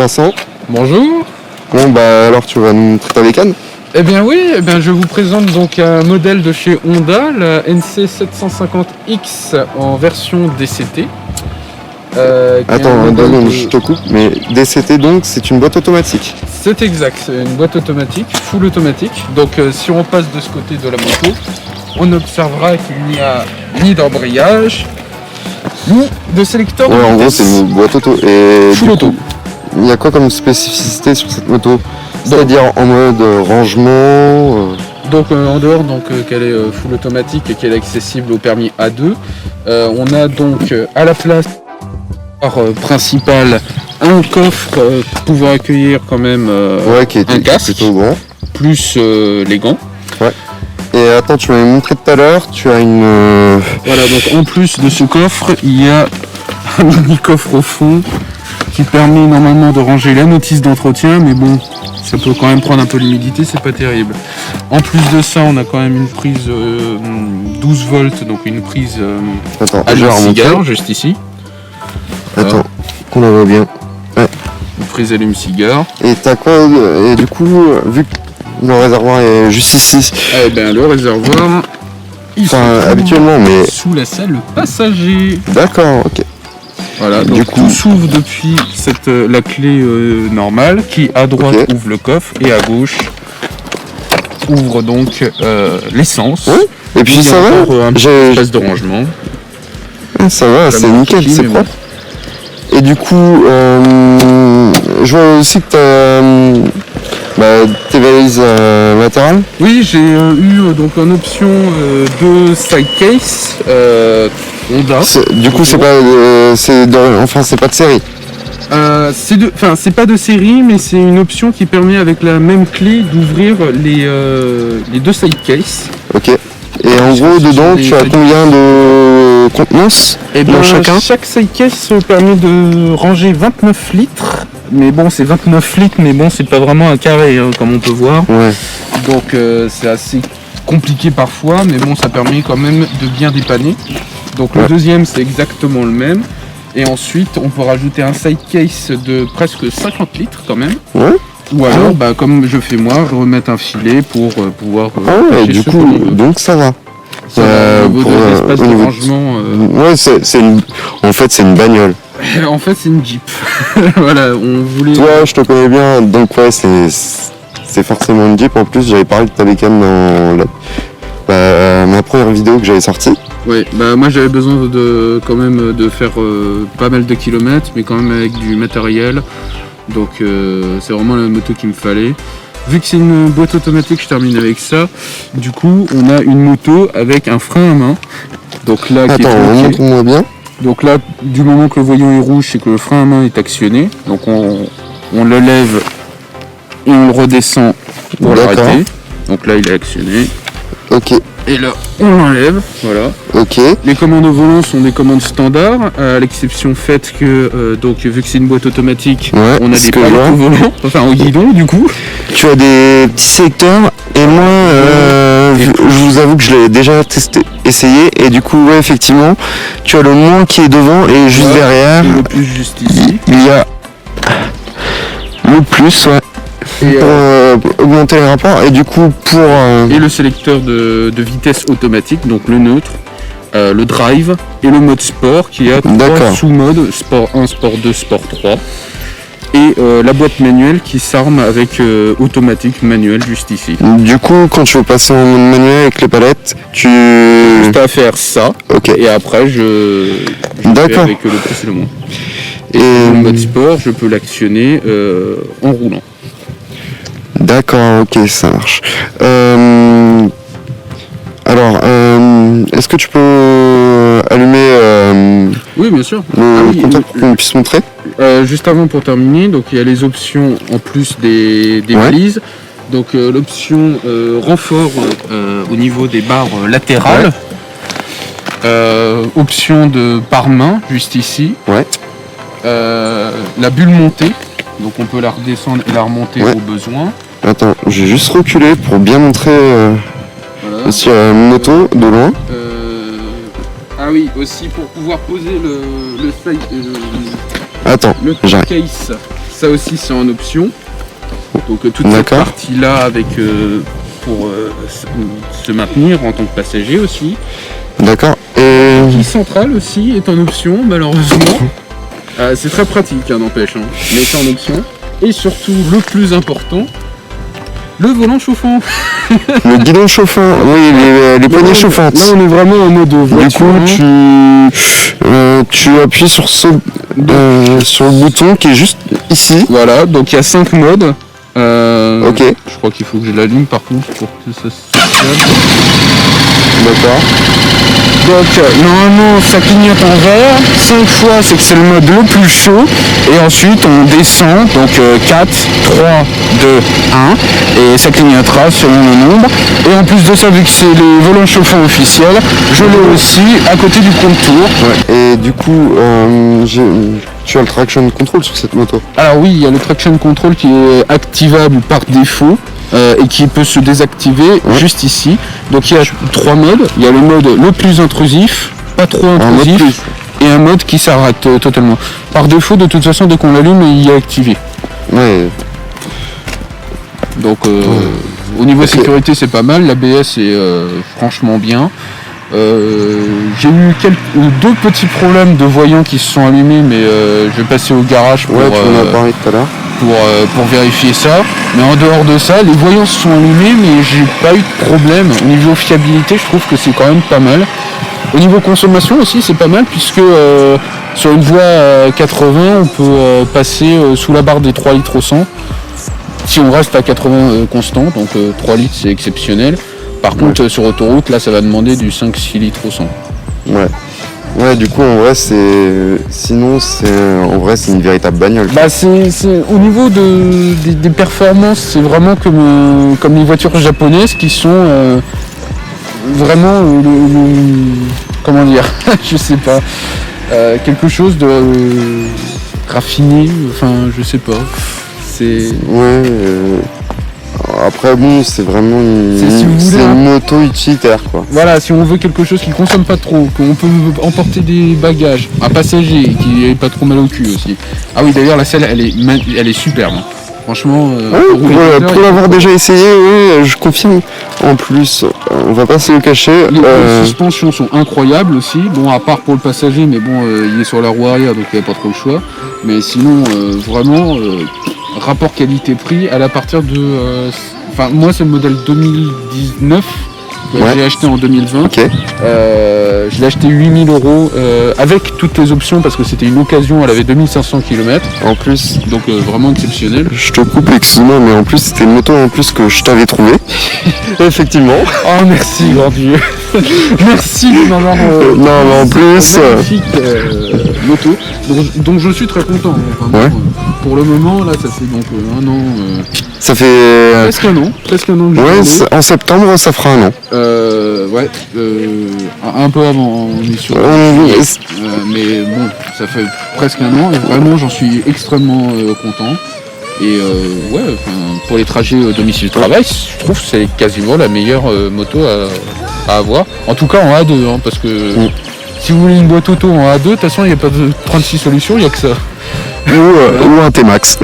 Vincent. Bonjour. Bon bah alors tu vas nous montrer ta bécane. Eh bien oui, je vous présente donc un modèle de chez Honda, la NC750X en version DCT. Attends, je te coupe, mais DCT donc c'est une boîte automatique. C'est exact, c'est une boîte automatique, full automatique. Donc si on passe de ce côté de la moto, on observera qu'il n'y a ni d'embrayage, ni de sélecteur. Ouais, en gros c'est une boîte auto. Et full auto. Il y a quoi comme spécificité sur cette moto? C'est-à-dire en mode rangement Donc en dehors qu'elle est full automatique et qu'elle est accessible au permis A2, on a donc à la place principale un coffre pouvant accueillir quand même qui est un casque, plutôt grand, plus les gants. Ouais. Et attends, tu m'avais montré tout à l'heure, tu as une... Voilà, donc en plus de ce coffre, il y a un mini coffre au fond qui permet normalement de ranger la notice d'entretien, mais bon, ça peut quand même prendre un peu l'humidité, c'est pas terrible. En plus de ça, on a quand même une prise 12 volts, donc une prise allume-cigare, juste ici. Attends, qu'on la voit bien. Ouais. Une prise allume-cigare. Et t'as quoi et du coup, vu que le réservoir est juste ici... Eh bien, le réservoir, il se trouve habituellement, mais... sous la salle passager. D'accord, ok. Voilà, donc du coup, tout s'ouvre depuis la clé normale qui à droite ouvre le coffre et à gauche ouvre donc l'essence. Oui. Et puis ça va, j'ai une place de rangement. Ça va, c'est nickel, c'est propre. Et du coup, je vois aussi que tu as tes valises latérales. Oui, j'ai eu donc en option deux side case Honda. Du coup, c'est pas de série. C'est pas de série, mais c'est une option qui permet avec la même clé d'ouvrir les deux side case. Ok. Et en gros, dedans, tu as combien de contenance dans chacun? Chaque side case permet de ranger 29 litres. Mais bon, c'est 29 litres, mais bon, c'est pas vraiment un carré, hein, comme on peut voir. Ouais. Donc c'est assez compliqué parfois, mais bon, ça permet quand même de bien dépanner. Donc le deuxième, c'est exactement le même. Et ensuite, on peut rajouter un side case de presque 50 litres quand même. Ouais. Ou alors, comme je fais moi, remettre un filet pour pouvoir... du coup, donc ça va. Au niveau de l'espace de rangement... Ouais, en fait, c'est une bagnole. En fait, c'est une Jeep. Voilà, on voulait... Toi, je te connais bien, donc ouais, c'est forcément une Jeep. En plus, j'avais parlé de ta bécane dans ma première vidéo que j'avais sortie. Oui, moi j'avais besoin quand même de faire pas mal de kilomètres, mais quand même avec du matériel. Donc c'est vraiment la moto qu'il me fallait. Vu que c'est une boîte automatique, je termine avec ça. Du coup, on a une moto avec un frein à main. Donc là, montre-moi bien. Donc là, du moment que le voyant est rouge, c'est que le frein à main est actionné. Donc on le lève et on le redescend pour l'arrêter. Donc là, il est actionné. Ok. Et là, on l'enlève, voilà. Ok. Les commandes au volant sont des commandes standards, à l'exception faite que, vu que c'est une boîte automatique, on a des palettes au volant, enfin au guidon du coup. Tu as des petits sélecteurs, et moi, je vous avoue que je l'ai déjà essayé, et du coup, ouais, effectivement, tu as le moins qui est devant, et juste derrière, et le plus juste ici. Il y a le plus, ouais. Pour augmenter les rapports et du coup et le sélecteur de vitesse automatique, donc le neutre, le drive et le mode sport qui a 3 sous-modes, sport 1, sport 2, sport 3 et la boîte manuelle qui s'arme avec automatique manuel juste ici. Du coup, quand tu veux passer en mode manuel avec les palettes, tu... Juste à faire ça et après je fais avec le plus et le moins. Et le mode sport, je peux l'actionner en roulant. D'accord, ok, ça marche. Alors, est-ce que tu peux allumer oui, bien sûr. le compteur pour qu'on puisse montrer? Juste avant, pour terminer, donc il y a les options en plus des valises. Donc l'option renfort au niveau des barres latérales. Option de pare-main, juste ici. La bulle montée. Donc on peut la redescendre et la remonter au besoin. Attends, je vais juste reculer pour bien montrer aussi la moto de loin. Ah oui, aussi pour pouvoir poser le Attends, case ça aussi c'est en option. Donc toute cette partie-là avec pour se maintenir en tant que passager aussi. D'accord. Et le central aussi est en option malheureusement. C'est très pratique n'empêche, hein. Mais c'est en option. Et surtout le plus important, le volant chauffant. Le guidon chauffant, oui, les poignées chauffantes. Là on est vraiment en mode voiture. Du coup tu appuies sur le bouton qui est juste ici. Voilà, donc il y a 5 modes. Ok. Je crois qu'il faut que je l'allume par contre pour que ça se fonctionne. D'accord. Donc normalement ça clignote en vert, 5 fois c'est que c'est le mode le plus chaud, et ensuite on descend, donc 4, 3, 2, 1, et ça clignotera selon le nombre. Et en plus de ça, vu que c'est les volants chauffants officiels, je l'ai aussi à côté du compte-tour. Ouais. Et du coup, tu as le traction control sur cette moto? Alors oui, il y a le traction control qui est activable par défaut. Et qui peut se désactiver juste ici. Donc il y a 3 modes. Il y a le mode le plus intrusif, pas trop intrusif, et un mode qui s'arrête totalement. Par défaut, de toute façon, dès qu'on l'allume, il est activé. Ouais. Donc au niveau sécurité, c'est pas mal. L'ABS est franchement bien. J'ai eu 2 petits problèmes de voyants qui se sont allumés, mais je vais passer au garage pour, tu m'en as parlé tout à l'heure. Pour vérifier ça. Mais en dehors de ça, les voyants se sont allumés, mais j'ai pas eu de problème. Au niveau fiabilité, je trouve que c'est quand même pas mal. Au niveau consommation aussi, c'est pas mal, puisque sur une voie 80, on peut passer sous la barre des 3 litres au 100. Si on reste à 80 constant, donc 3 litres c'est exceptionnel. Par contre, sur autoroute, là, ça va demander du 5-6 litres au 100. Ouais. Ouais, du coup, en vrai, c'est une véritable bagnole. Bah, au niveau des performances, c'est vraiment comme les voitures japonaises qui sont vraiment comment dire, je sais pas, quelque chose de raffiné. Enfin, je sais pas. C'est. Ouais. Après bon, c'est vraiment une moto utilitaire quoi. Voilà, si on veut quelque chose qui consomme pas trop, qu'on peut emporter des bagages, un passager qui est pas trop mal au cul aussi. Ah oui, d'ailleurs la selle elle est superbe. Franchement, pour l'avoir déjà essayé, oui, je confirme. En plus, on va pas se le cacher. Les suspensions sont incroyables aussi. Bon, à part pour le passager, mais bon, il est sur la roue arrière, donc il n'y a pas trop le choix. Mais sinon, vraiment, rapport qualité-prix, à partir de... Enfin, moi, c'est le modèle 2019 que j'ai acheté en 2020. Okay. Je l'ai acheté 8 000 € avec toutes les options parce que c'était une occasion, elle avait 2500 km. En plus. Donc vraiment exceptionnel. Je te coupe, excuse-moi, mais en plus c'était une moto en plus que je t'avais trouvé. Effectivement. Oh merci, grand Dieu. Merci de m'avoir... non, mais en plus... magnifique moto. Donc je suis très content. Vraiment, pour le moment, là, ça fait donc un an... Ça fait... Presque un an. Ouais, en septembre, ça fera un an. Un peu avant, on est sûr. Mais bon, ça fait presque un an et vraiment, j'en suis extrêmement content. Et pour les trajets domicile-travail, je trouve que c'est quasiment la meilleure moto à avoir. En tout cas en A2, hein, parce que si vous voulez une boîte auto en A2, de toute façon il n'y a pas de 36 solutions, il n'y a que ça. Ou un T-Max.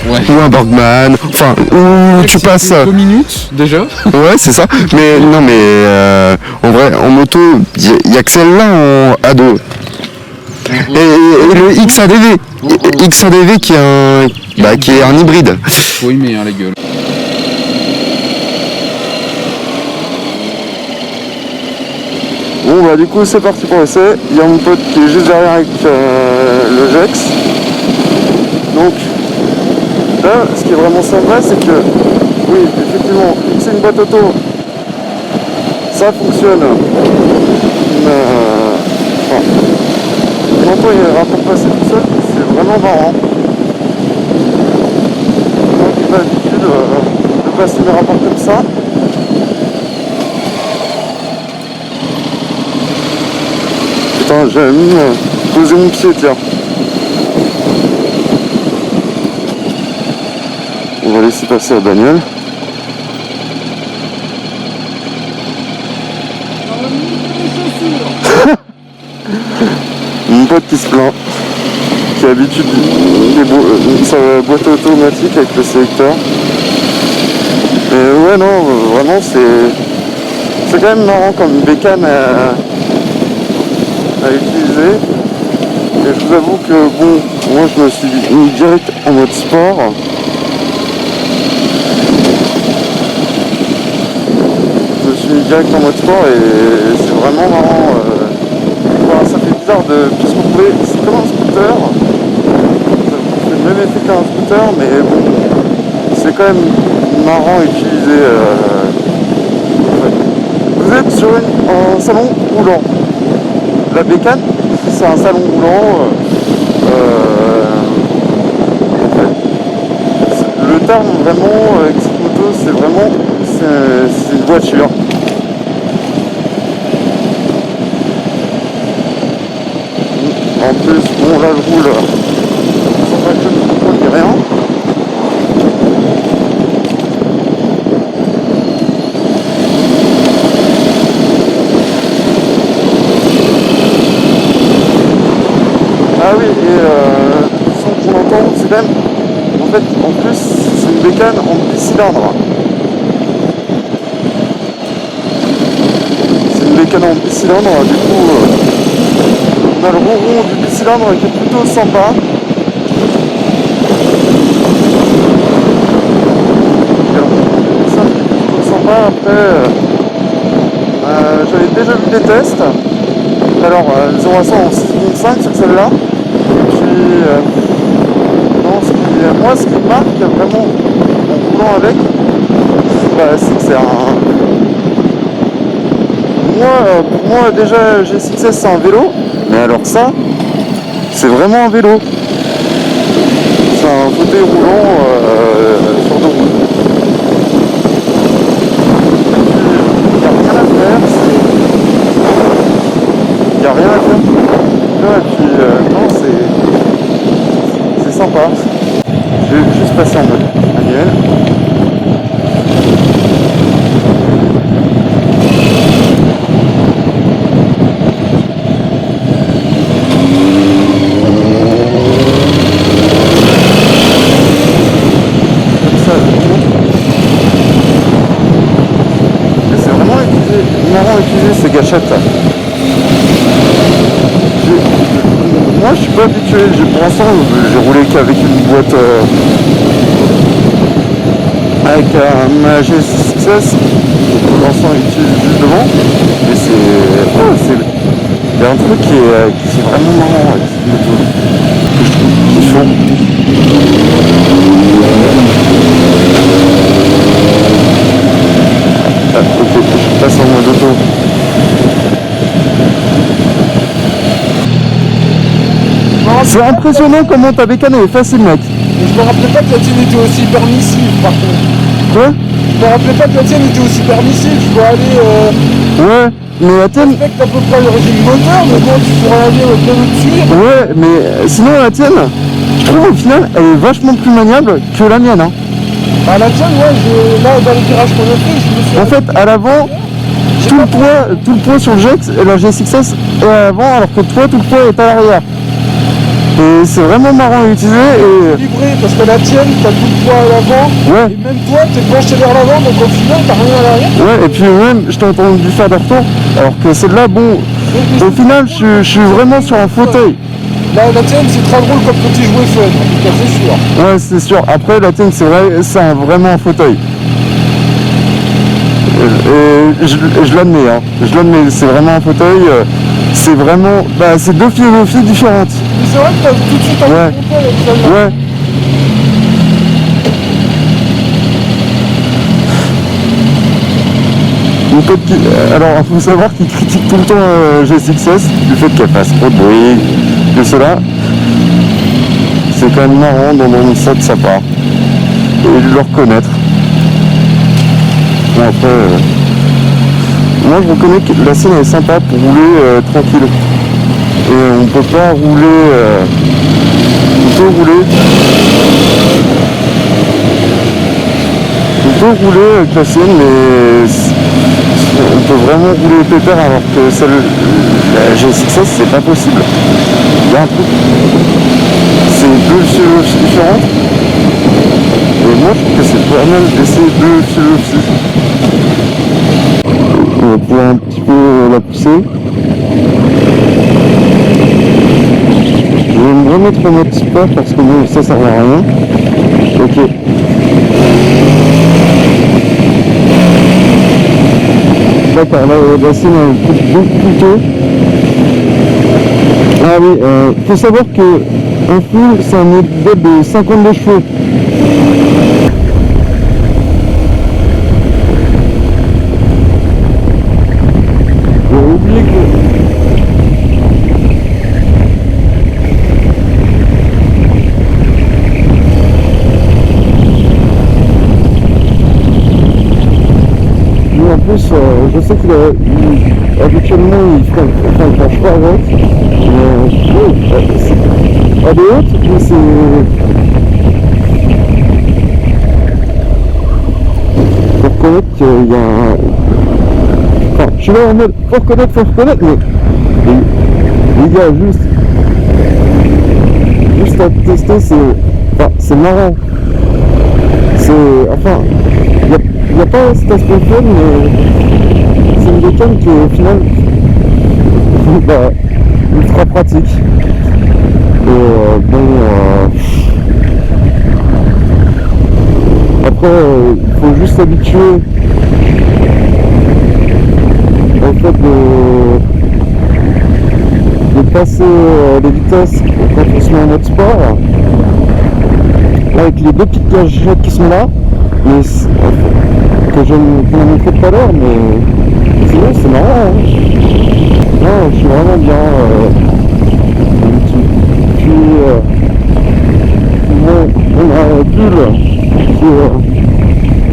Ouais. Ou un Borgman, enfin, où tu passes... 2 minutes déjà. Ouais, c'est ça. Mais non, mais en vrai, en moto, il n'y a que celle-là en A2. Et le XADV qui est un hybride. Oui, mais à la gueule. Bon bah du coup c'est parti pour l'essai. Il y a mon pote qui est juste derrière avec le Jex. Donc là, ce qui est vraiment sympa, c'est que oui, effectivement, c'est une boîte auto, ça fonctionne. L'auto il rapporte passer tout seul, c'est vraiment marrant. Moi qui n'ai pas l'habitude de passer mes rapports comme ça. Putain, j'ai mis poser mon pied, tiens. On va laisser passer la bagnole. Mon pote qui se plaint. qui a l'habitude de sa boîte automatique avec le sélecteur. Et ouais, non, vraiment, c'est quand même marrant comme bécane à utiliser. Et je vous avoue que, bon, moi je me suis mis direct en mode sport. Je me suis mis direct en mode sport et c'est vraiment marrant. Voilà, ça fait bizarre puisqu'on pouvait. C'est comme un scooter. Ça fait le même effet qu'un scooter, mais bon, c'est quand même marrant à utiliser. Ouais. Vous êtes sur un salon roulant. La bécane, c'est un salon roulant. En fait, le terme vraiment avec cette moto, c'est vraiment c'est une voiture. En plus, bon là je roule sans pas que le micro ni rien. Ah oui, et le son qu'on entend, c'est quand même, en fait, en plus, c'est une bécane en bicylindre. C'est une bécane en bicylindre, du coup, on a le ronron du bicylindre qui est plutôt sympa. Ça qui est plutôt sympa. Après, j'avais déjà vu des tests. Alors, 0 à 100 en 6,5 sur celle-là. Et puis, non, ce qui marque vraiment en roulant avec, bah, c'est que c'est un. Pour moi, déjà, G6S c'est un vélo, mais alors ça, c'est vraiment un vélo. C'est un fauteuil roulant sur deux roues. Il n'y a rien à faire, il n'y a rien à faire. Et puis, non, c'est sympa. Je vais juste passer en mode manuel. Et c'est vraiment marrant d'utiliser ces gâchettes là. Moi je suis pas habitué, pour l'instant j'ai roulé qu'avec une boîte avec ma G6S, pour l'instant utilise juste devant, mais il y a un truc qui est vraiment marrant avec cette moto, que je trouve kiffant. Ah, ok, je passe en mode auto. C'est impressionnant comment ta bécane est facile, mec. Je me rappelais pas que la tienne était aussi permissive par contre. Quoi? Je me rappelais pas que la tienne était aussi permissive. Je dois aller. Ouais, mais la tienne. Je respecte à peu près le régime moteur, mais bon, tu pourrais aller bien au-dessus. Ouais, mais sinon la tienne, je trouve au final, elle est vachement plus maniable que la mienne. Hein. Bah, la tienne, ouais, là dans le virage qu'on a fait, je me suis. En fait, à l'avant, tout le poids sur le la G6S est à l'avant, alors que toi, tout le poids est à l'arrière. Et c'est vraiment marrant à utiliser et. Équilibré, parce que la tienne, t'as tout le poids à l'avant. Ouais. Et même toi, t'es penché vers l'avant, donc au final, t'as rien à l'arrière. Ouais, et puis même, je t'ai entendu faire des retours, alors que celle-là, bon, au final, je suis vraiment sur un fauteuil. Là, la tienne, c'est très drôle comme petit jouet fun, en tout cas, c'est sûr. Ouais, c'est sûr. Après, la tienne, c'est vrai, c'est vraiment un fauteuil. Et je l'admets, hein. Je l'admets, c'est vraiment un fauteuil. C'est vraiment. Bah, c'est deux philosophies différentes. Mais c'est vrai que t'as tout de suite un Ouais. peu avec celle-là. Ouais. Une pote qui... Alors, il faut savoir qu'il critique tout le temps G6S du fait qu'elle fasse trop de bruit, que cela. C'est quand même marrant d'entendre ça de sa part. Et de le reconnaître. Bon, après... Moi, je reconnais que la scène est sympa pour rouler tranquille. Et on peut pas rouler... On peut rouler avec la sienne, mais on peut vraiment rouler pépère alors que celle la G6S c'est pas possible. Il y a un truc. C'est deux philosophies différentes. Et moi je trouve que c'est pas mal d'essayer deux philosophies. On va pouvoir un petit peu la pousser. Je vais me remettre en mode sport parce que bon, ça sert à rien. Ok. D'accord, là, la scène est beaucoup plus tôt. Ah oui, faut savoir que un full, c'est un modèle de 52 chevaux. J'ai oublié que... En plus, je sais qu'il habituellement il planche pas avec, mais elle est haute, mais c'est... Faut reconnaître qu'il y a un... Enfin, je suis là en mode, faut reconnaître, mais les gars, juste à tester, c'est marrant. Il n'y a pas cet aspect fun, mais c'est une bécane qui est au final ultra pratique. Et après, il faut juste s'habituer au fait de passer les vitesses quand on se met en mode sport, avec les deux petites gadgets qui sont là. Mais que je vous ai montré tout à l'heure, mais sinon c'est marrant. Hein. Non, je suis vraiment bien. On a un pull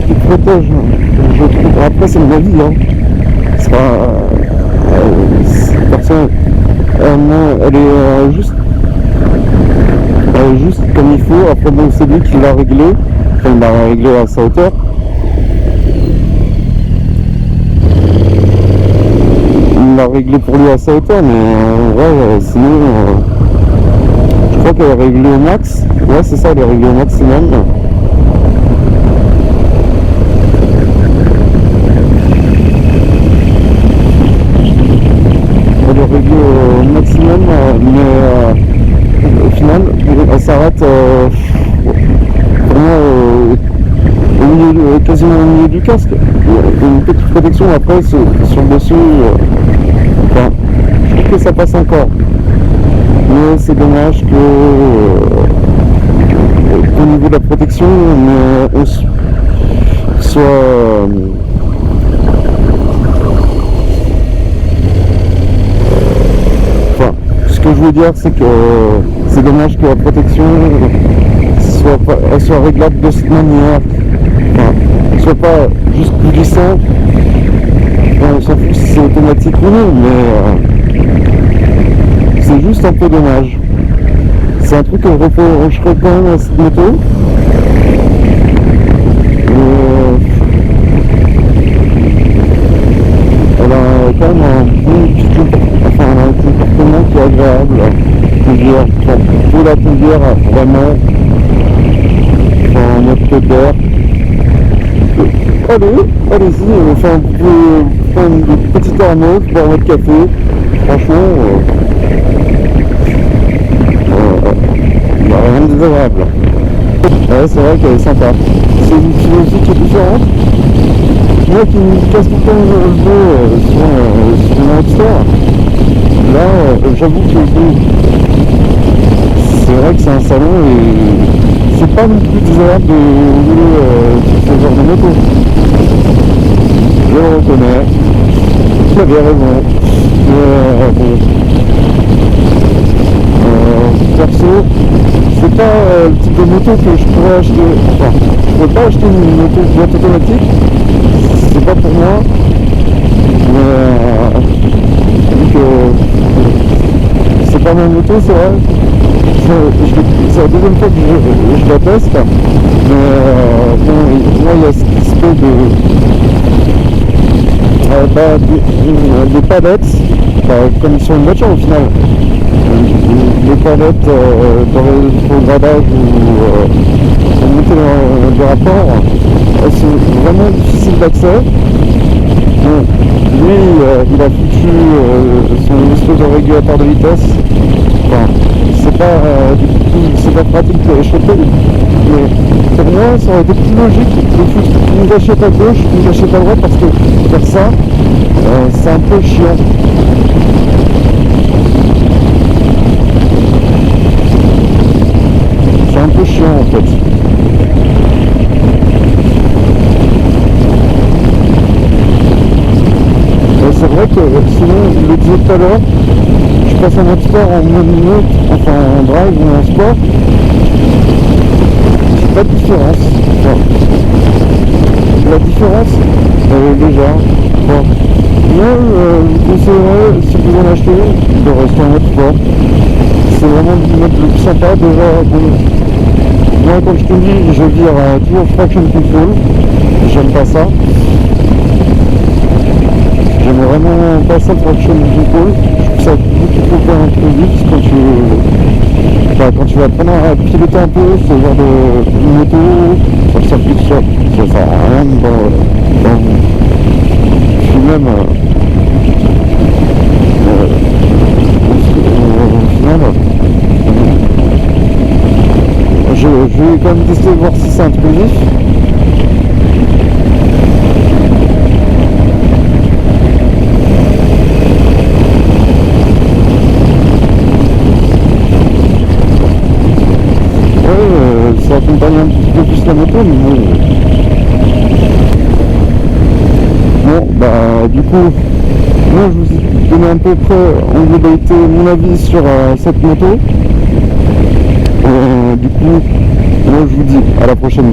qui protège, je trouve. Après, c'est mon avis. Hein. C'est pas. Personne. Elle est juste comme il faut. Après, bon, c'est lui qui l'a réglé. Enfin, il l'a réglé à sa hauteur. Il l'a réglé pour lui à sa hauteur, mais en vrai, sinon, je crois qu'elle est réglée au max. Ouais, c'est ça, elle est réglée au maximum. Elle est réglée au maximum, mais au final, elle s'arrête quasiment au milieu du casque. Une petite protection après sur le dessus. Enfin, je trouve que ça passe encore. Mais c'est dommage que au niveau de la protection, on soit enfin, ce que je veux dire, c'est que c'est dommage que la protection soit réglable de cette manière. Enfin, soit pas juste glissant. On s'en fout si c'est automatique ou non, mais c'est juste un peu dommage. C'est un truc que je reprocherais quand même à cette moto. Elle a quand même un bon comportement qui est agréable. Pour la conduire vraiment en mode pépère. Allez-y, on fait un peu prendre une petite arnaud, boire notre café. Franchement, il n'y a rien de désagréable. Ouais, c'est vrai qu'elle est sympa. C'est une philosophie qui est différente. Moi qui me casse tout le temps le dos sur mon Roadster, là, j'avoue que c'est vrai que c'est un salon et c'est pas non plus désagréable de rouler sur ce genre de moto. Je le reconnais, tu avais raison. Perso, c'est pas le type de moto que je pourrais acheter. Enfin, je pourrais pas acheter une moto boîte automatique, c'est pas pour moi. Mais vu que c'est pas ma moto, c'est vrai. C'est la deuxième fois que je la teste, mais bon, moi il y a cette espèce des palettes, comme sur une voiture au final. Les palettes dans le gradage ou pour monter des rapports, c'est vraiment difficile d'accès. Bon, lui, il a foutu son espèce de régulateur de vitesse. Enfin, c'est pas pratique de choper, mais pour moi, ça aurait été plus logique de foutre une gâchette à gauche, une gâchette à droite, parce que faire ça, c'est un peu chiant. C'est un peu chiant en fait. C'est vrai que sinon, je le disais tout à l'heure, je passe un mode sport en mode enfin en drive ou en sport, j'ai pas de différence. Enfin, la différence est légère. Bon. Moi, je vous conseillerais, si vous en achetez, de rester en mode sport. C'est vraiment le mode le plus sympa. Déjà, bon, moi comme je te dis, je vire toujours Traction Control, j'aime pas ça. J'aime vraiment pas ça, Traction Control. Je trouve ça beaucoup trop intrusif quand tu vas apprendre à piloter un peu ce genre de moto, sur le circuit, ça sert à rien je suis même au final, je vais quand même tester voir si c'est intrusif. Ça accompagne un petit peu plus la moto, mais bon. Bon, bah du coup, moi je vous ai donné à peu près en globalité mon avis sur cette moto. Du coup, moi je vous dis à la prochaine.